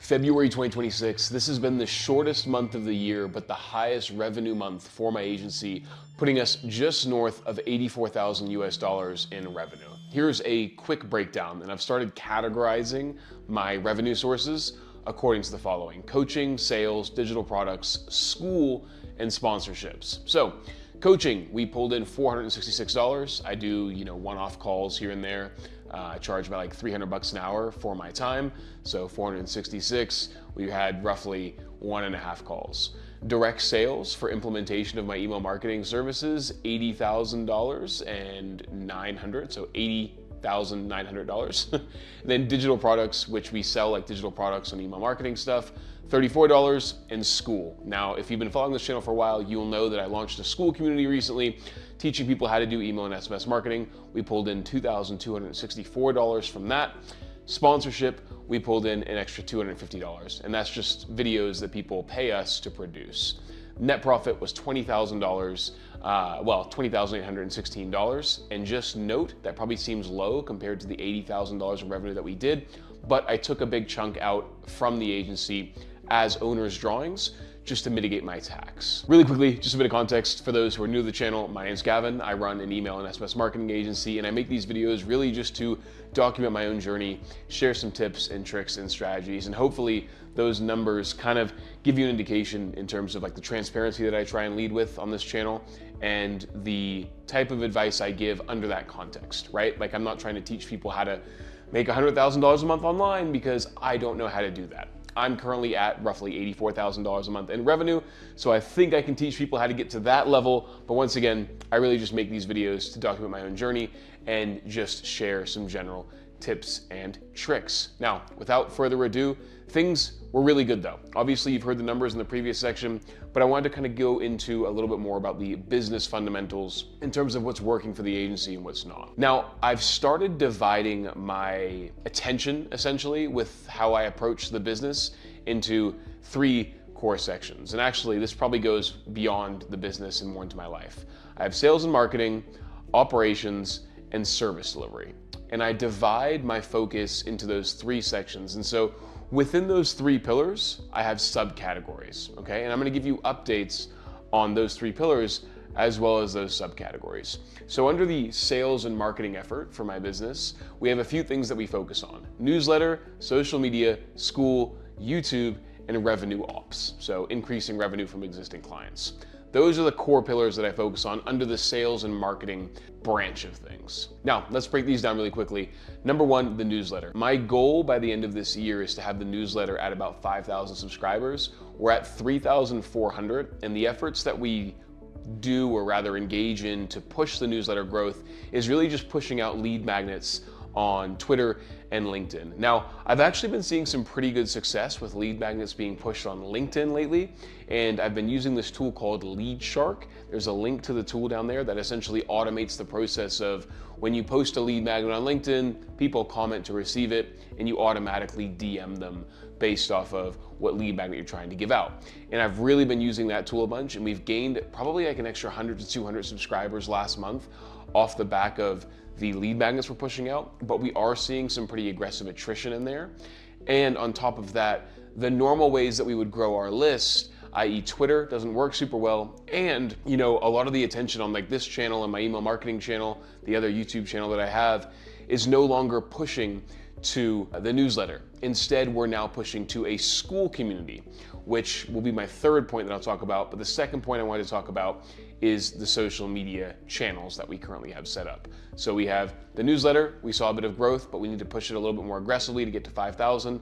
February 2026, this has been the shortest month of the year, but the highest revenue month for my agency, putting us just north of 84,000 US dollars in revenue. Here's a quick breakdown, and I've started categorizing my revenue sources according to the following: coaching, sales, digital products, school, and sponsorships. So, coaching, we pulled in $466. I do, one-off calls here and there. I charge about like $300 an hour for my time. So 466, we had roughly 1.5 calls. Direct sales for implementation of my email marketing services, $80,000 and $900, so $80,900. Then digital products, which we sell like digital products on email marketing stuff, $34, and school. Now, if you've been following this channel for a while, you'll know that I launched a school community recently, teaching people how to do email and SMS marketing. We pulled in $2,264 from that. Sponsorship, we pulled in an extra $250, and that's just videos that people pay us to produce. Net profit was $20,000, $20,816. And just note, that probably seems low compared to the $80,000 of revenue that we did, but I took a big chunk out from the agency as owner's drawings just to mitigate my tax. Really quickly, just a bit of context for those who are new to the channel. My name's Gavin. I run an email and SMS marketing agency, and I make these videos really just to document my own journey, share some tips and tricks and strategies, and hopefully those numbers kind of give you an indication in terms of like the transparency that I try and lead with on this channel and the type of advice I give under that context, right? Like, I'm not trying to teach people how to make $100,000 a month online because I don't know how to do that. I'm currently at roughly $84,000 a month in revenue, so I think I can teach people how to get to that level. But once again, I really just make these videos to document my own journey and just share some general tips and tricks. Now, without further ado, things were really good though. Obviously, you've heard the numbers in the previous section, but I wanted to kind of go into a little bit more about the business fundamentals in terms of what's working for the agency and what's not. Now, I've started dividing my attention, essentially, with how I approach the business into 3 core sections. And actually, this probably goes beyond the business and more into my life. I have sales and marketing, operations, and service delivery. And I divide my focus into those 3 sections. And so within those 3 pillars, I have subcategories, okay? And I'm gonna give you updates on those 3 pillars as well as those subcategories. So under the sales and marketing effort for my business, we have a few things that we focus on: newsletter, social media, school, YouTube, and revenue ops. So increasing revenue from existing clients. Those are the core pillars that I focus on under the sales and marketing branch of things. Now, let's break these down really quickly. Number 1, the newsletter. My goal by the end of this year is to have the newsletter at about 5,000 subscribers. We're at 3,400, and the efforts that we do, or rather engage in, to push the newsletter growth is really just pushing out lead magnets on Twitter and LinkedIn. Now, I've actually been seeing some pretty good success with lead magnets being pushed on LinkedIn lately, and I've been using this tool called LeadShark. There's a link to the tool down there that essentially automates the process of when you post a lead magnet on LinkedIn, people comment to receive it, and you automatically DM them based off of what lead magnet you're trying to give out. And I've really been using that tool a bunch, and we've gained probably like an extra 100 to 200 subscribers last month off the back of the lead magnets we're pushing out, but we are seeing some pretty aggressive attrition in there. And on top of that, the normal ways that we would grow our list, i.e. Twitter, doesn't work super well. And a lot of the attention on like this channel and my email marketing channel, the other YouTube channel that I have, is no longer pushing to the newsletter. Instead, we're now pushing to a school community, which will be my 3rd point that I'll talk about. But the second point I wanted to talk about is the social media channels that we currently have set up. So we have the newsletter. We saw a bit of growth, but we need to push it a little bit more aggressively to get to 5,000.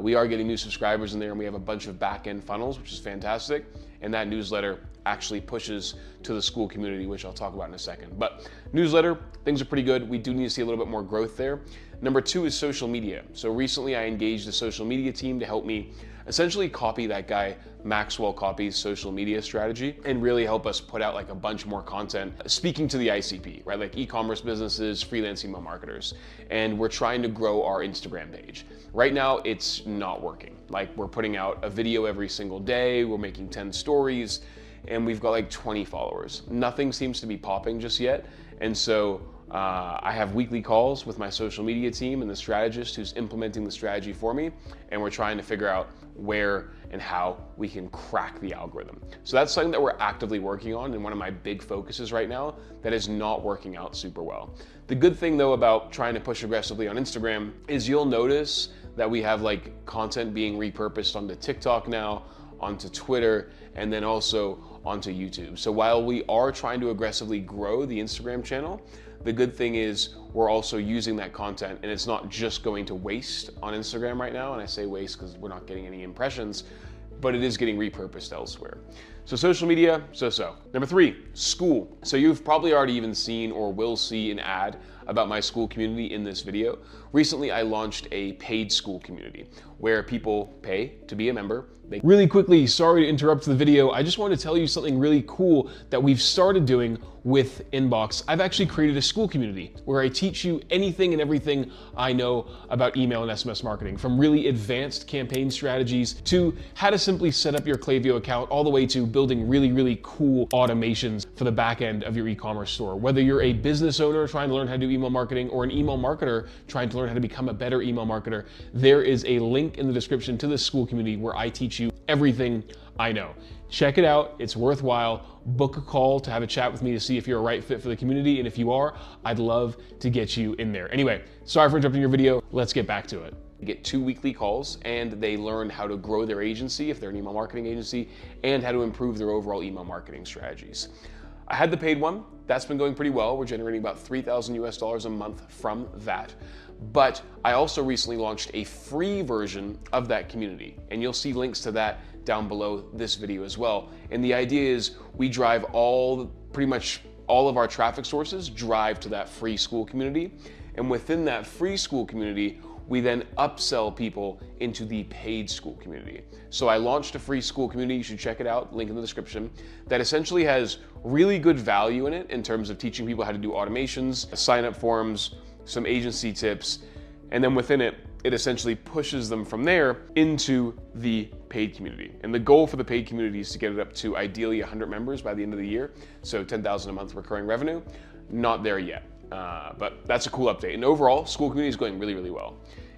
We are getting new subscribers in there, and we have a bunch of back-end funnels, which is fantastic. And that newsletter actually pushes to the school community, which I'll talk about in a second. But newsletter, things are pretty good. We do need to see a little bit more growth there. Number 2 is social media. So recently I engaged a social media team to help me essentially copy that guy Maxwell Copy's social media strategy and really help us put out like a bunch more content speaking to the ICP, right? Like e-commerce businesses, freelance email marketers. And we're trying to grow our Instagram page. Right now, it's not working. Like, we're putting out a video every single day, we're making 10 stories, and we've got like 20 followers. Nothing seems to be popping just yet. And so I have weekly calls with my social media team and the strategist who's implementing the strategy for me, and we're trying to figure out where and how we can crack the algorithm. So that's something that we're actively working on, and one of my big focuses right now that is not working out super well. The good thing though about trying to push aggressively on Instagram is you'll notice that we have like content being repurposed onto TikTok now, onto Twitter, and then also onto YouTube. So while we are trying to aggressively grow the Instagram channel, the good thing is we're also using that content, and it's not just going to waste on Instagram right now. And I say waste because we're not getting any impressions, but it is getting repurposed elsewhere. So social media, so-so. Number 3, school. So you've probably already even seen or will see an ad about my school community in this video. Recently, I launched a paid school community where people pay to be a member. Really quickly, sorry to interrupt the video. I just want to tell you something really cool that we've started doing with Inbox. I've actually created a school community where I teach you anything and everything I know about email and SMS marketing, from really advanced campaign strategies to how to simply set up your Klaviyo account, all the way to building really, really cool automations for the back end of your e-commerce store. Whether you're a business owner trying to learn how to do email marketing or an email marketer trying to learn how to become a better email marketer, there is a link in the description to this school community where I teach you everything I know. Check it out, it's worthwhile. Book a call to have a chat with me to see if you're a right fit for the community, and if you are, I'd love to get you in there. Anyway, sorry for interrupting your video, let's get back to it. You get 2 weekly calls, and they learn how to grow their agency if they're an email marketing agency, and how to improve their overall email marketing strategies. I had the paid one, that's been going pretty well. We're generating about $3,000 a month from that. But I also recently launched a free version of that community, and you'll see links to that down below this video as well. And the idea is we drive pretty much all of our traffic sources drive to that free school community. And within that free school community, we then upsell people into the paid school community. So I launched a free school community, you should check it out, link in the description, that essentially has really good value in it in terms of teaching people how to do automations, sign-up forms, some agency tips, and then within it, it essentially pushes them from there into the paid community. And the goal for the paid community is to get it up to ideally 100 members by the end of the year. So 10,000 a month recurring revenue. Not there yet, but that's a cool update. And overall, school community is going really, really well.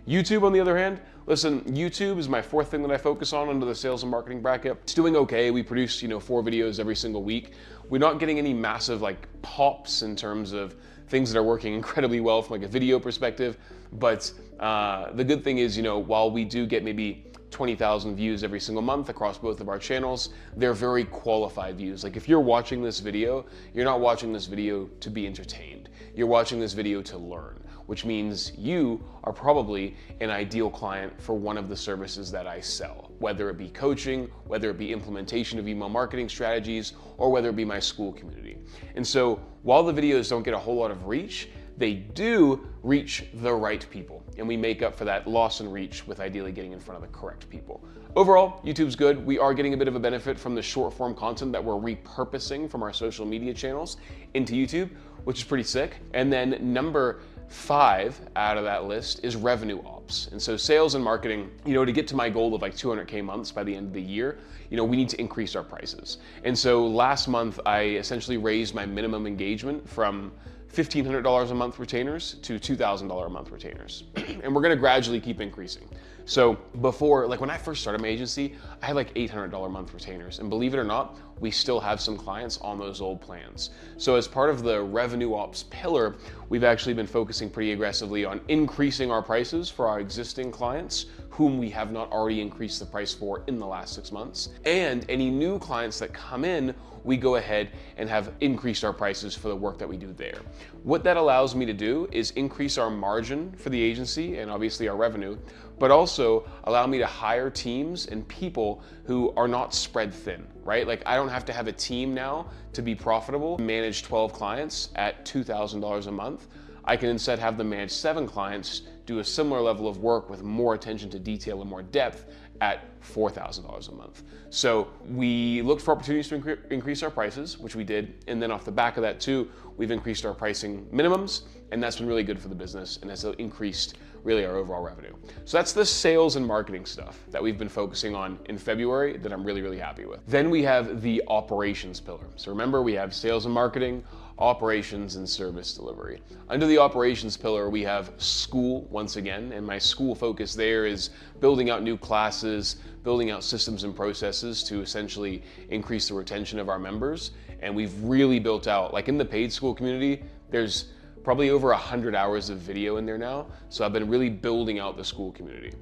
YouTube, on the other hand, listen, YouTube is my 4th thing that I focus on under the sales and marketing bracket. It's doing okay. We produce, 4 videos every single week. We're not getting any massive pops in terms of things that are working incredibly well from a video perspective. But the good thing is, while we do get maybe 20,000 views every single month across both of our channels, they're very qualified views. If you're watching this video, you're not watching this video to be entertained. You're watching this video to learn, which means you are probably an ideal client for one of the services that I sell, whether it be coaching, whether it be implementation of email marketing strategies, or whether it be my school community. And so while the videos don't get a whole lot of reach, they do reach the right people, and we make up for that loss in reach with ideally getting in front of the correct people. Overall, YouTube's good. We are getting a bit of a benefit from the short form content that we're repurposing from our social media channels into YouTube, which is pretty sick. And then number 5 out of that list is revenue ops. And so sales and marketing, to get to my goal of 200K months by the end of the year, we need to increase our prices. And so last month, I essentially raised my minimum engagement from $1,500 a month retainers to $2,000 a month retainers. And we're gonna gradually keep increasing. So before, when I first started my agency, I had $800 a month retainers. And believe it or not, we still have some clients on those old plans. So as part of the revenue ops pillar, we've actually been focusing pretty aggressively on increasing our prices for our existing clients, whom we have not already increased the price for in the last 6 months. And any new clients that come in, we go ahead and have increased our prices for the work that we do there. What that allows me to do is increase our margin for the agency and obviously our revenue, but also allow me to hire teams and people who are not spread thin, right? I don't have to have a team now to be profitable, manage 12 clients at $2,000 a month. I can instead have them manage 7 clients, do a similar level of work with more attention to detail and more depth at $4,000 a month. So we looked for opportunities to increase our prices, which we did. And then off the back of that too, we've increased our pricing minimums, and that's been really good for the business and has increased really our overall revenue. So that's the sales and marketing stuff that we've been focusing on in February that I'm really, really happy with. Then we have the operations pillar. So remember, we have sales and marketing, operations and service delivery. Under the operations pillar, we have school once again, and my school focus there is building out new classes, building out systems and processes to essentially increase the retention of our members. And we've really built out, like in the paid school community, there's probably over 100 hours of video in there now. So I've been really building out the school community.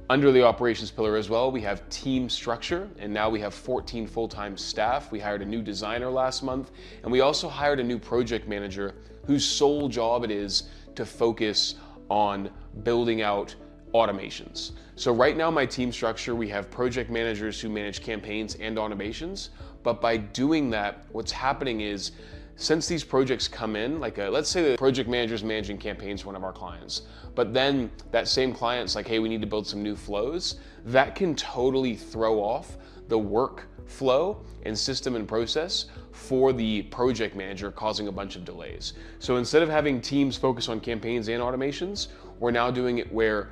Under the operations pillar as well, we have team structure, and now we have 14 full-time staff. We hired a new designer last month, and we also hired a new project manager whose sole job it is to focus on building out automations. So right now, my team structure, we have project managers who manage campaigns and automations, but by doing that, what's happening is, since these projects come in, like let's say the project manager is managing campaigns for one of our clients, but then that same client's like, hey, we need to build some new flows, that can totally throw off the workflow and system and process for the project manager, causing a bunch of delays. So instead of having teams focus on campaigns and automations, we're now doing it where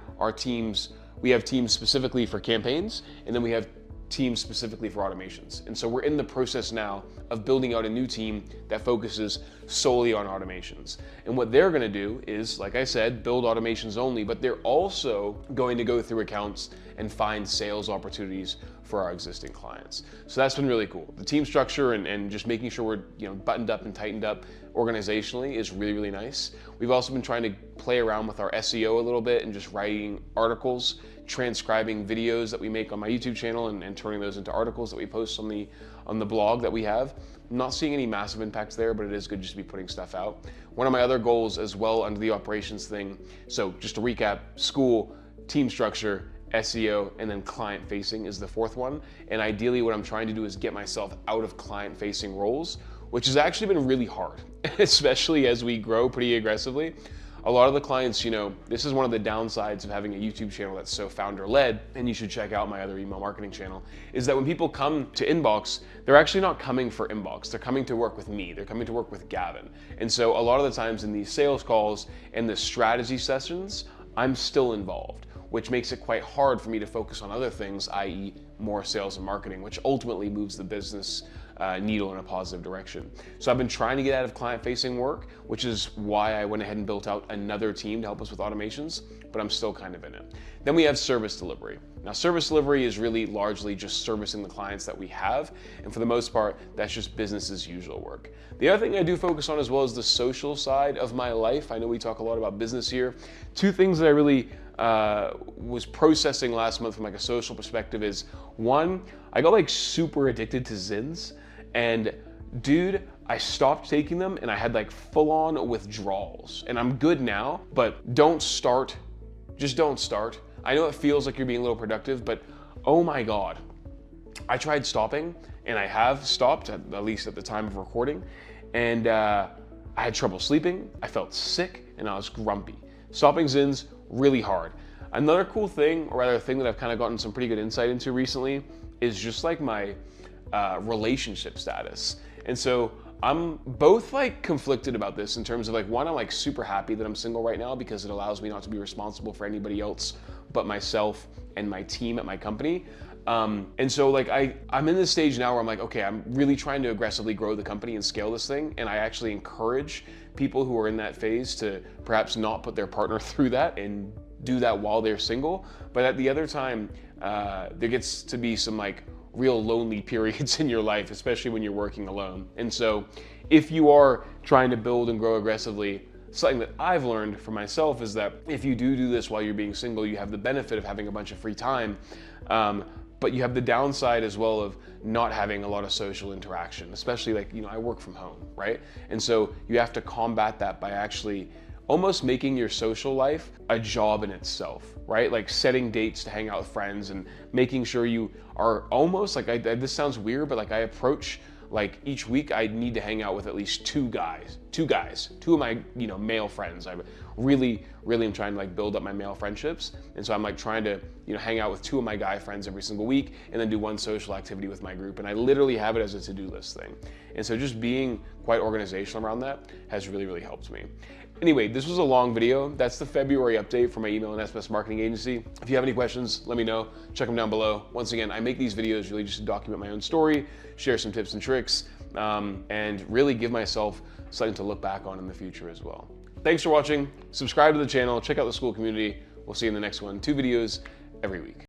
we have teams specifically for campaigns, and then we have teams specifically for automations. And so we're in the process now of building out a new team that focuses solely on automations. And what they're gonna do is, like I said, build automations only, but they're also going to go through accounts and find sales opportunities for our existing clients. So that's been really cool. The team structure and just making sure we're buttoned up and tightened up organizationally is really, really nice. We've also been trying to play around with our SEO a little bit and just writing articles, transcribing videos that we make on my YouTube channel and turning those into articles that we post on the blog that we have. I'm not seeing any massive impacts there, but it is good just to be putting stuff out. One of my other goals as well under the operations thing, so just to recap, school, team structure, SEO, and then client facing is the fourth one. And ideally what I'm trying to do is get myself out of client facing roles, which has actually been really hard, especially as we grow pretty aggressively. A lot of the clients, this is one of the downsides of having a YouTube channel that's so founder-led, and you should check out my other email marketing channel, is that when people come to Inbox, they're actually not coming for Inbox. They're coming to work with me. They're coming to work with Gavin. And so a lot of the times in these sales calls and the strategy sessions, I'm still involved, which makes it quite hard for me to focus on other things, i.e. more sales and marketing, which ultimately moves the business needle in a positive direction. So I've been trying to get out of client-facing work, which is why I went ahead and built out another team to help us with automations, but I'm still kind of in it. Then we have service delivery. Now, service delivery is really largely just servicing the clients that we have, and for the most part, that's just business as usual work. The other thing I do focus on as well is the social side of my life. I know we talk a lot about business here. Two things that I really was processing last month from like a social perspective is, one, I got like super addicted to Zyns, and dude, I stopped taking them and I had like full-on withdrawals. And I'm good now, but just don't start. I know it feels like you're being a little productive, but oh my God, I tried stopping, and I have stopped, at least at the time of recording, and I had trouble sleeping, I felt sick, and I was grumpy. Stopping Zyns, really hard. Another cool thing, or rather a thing that I've kind of gotten some pretty good insight into recently, is just like my relationship status. And so I'm both like conflicted about this in terms of like, one, I'm like super happy that I'm single right now because it allows me not to be responsible for anybody else but myself and my team at my company. And so like I'm in this stage now where I'm like, okay, I'm really trying to aggressively grow the company and scale this thing. And I actually encourage people who are in that phase to perhaps not put their partner through that and do that while they're single. But at the other time, there gets to be some like real lonely periods in your life, especially when you're working alone. And so if you are trying to build and grow aggressively, something that I've learned for myself is that if you do this while you're being single, you have the benefit of having a bunch of free time, but you have the downside as well of not having a lot of social interaction, especially like, I work from home, right? And so you have to combat that by actually almost making your social life a job in itself, right? Like setting dates to hang out with friends and making sure you are almost like, this sounds weird, but like I approach like each week I need to hang out with at least two of my, male friends. I really am trying to like build up my male friendships. And so I'm like trying to, hang out with two of my guy friends every single week and then do one social activity with my group. And I literally have it as a to-do list thing. And so just being quite organizational around that has really, really helped me. Anyway, this was a long video. That's the February update for my email and SMS marketing agency. If you have any questions, let me know. Check them down below. Once again, I make these videos really just to document my own story, share some tips and tricks, and really give myself something to look back on in the future as well. Thanks for watching. Subscribe to the channel, check out the Skool community. We'll see you in the next one. 2 videos every week.